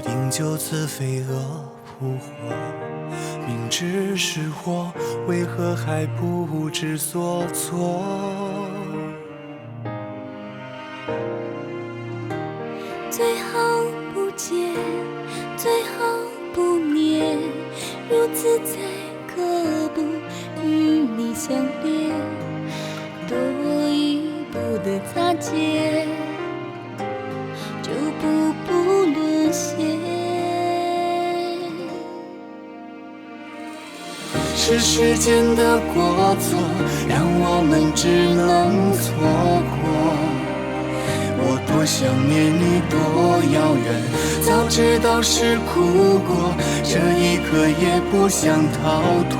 定就此飞蛾扑火。明知是祸，为何还不知所措？最好不见，最好不念，如此才可不与你相恋。多一步的擦肩，就步步沦陷。是时间的过错，让我们只能错过。我多想念你，多遥远，早知道是苦果，这一刻也不想逃脱。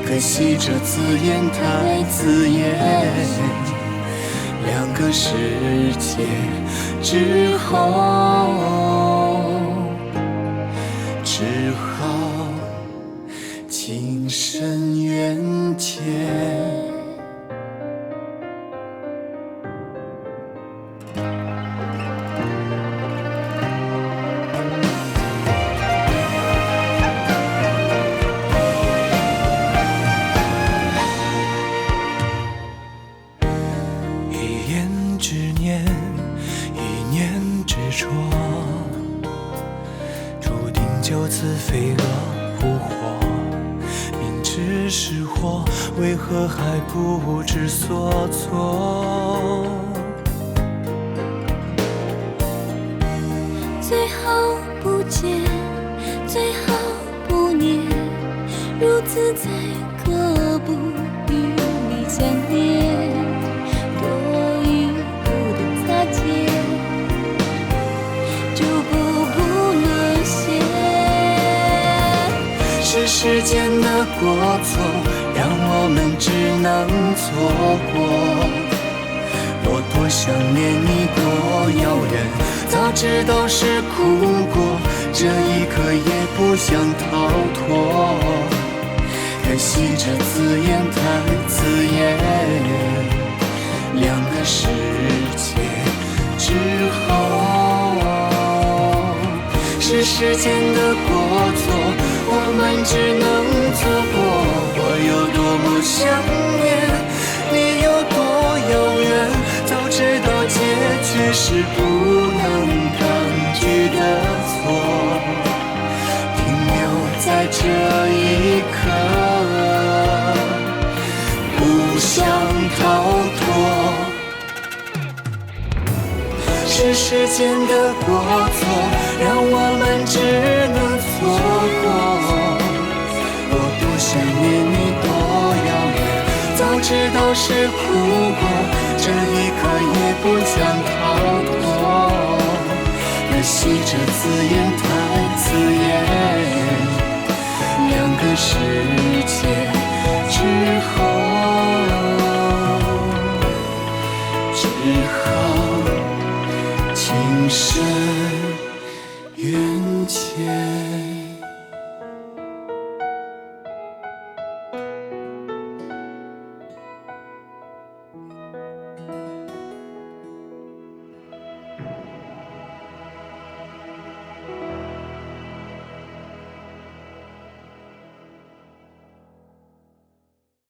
可惜这字眼太刺眼，两个世界之后，只好情深缘浅。一言之念，一念之戳，注定就此飞蛾扑火。明知是祸，为何还不知所措？最好不见，最好不念，如此才可不与你相恋。多一步的擦肩，就步步沦陷。是时间的过错，让我们只能错过。我多想念你，多遥远，早知道是苦果，这一刻也不想逃脱。可惜这字眼太刺眼，两个世界之后，是时间的过错，我们只能错过。我有多么想念，你有多遥远，早知道结局是不能抗拒的错，停留在这一刻，不想逃脱。是时间的过错，让我们只能错过。我多想念你，多遥远，早知道是苦果，这一刻也不想逃脱。可惜这字眼太刺眼，两个世界之后，只好情深缘浅。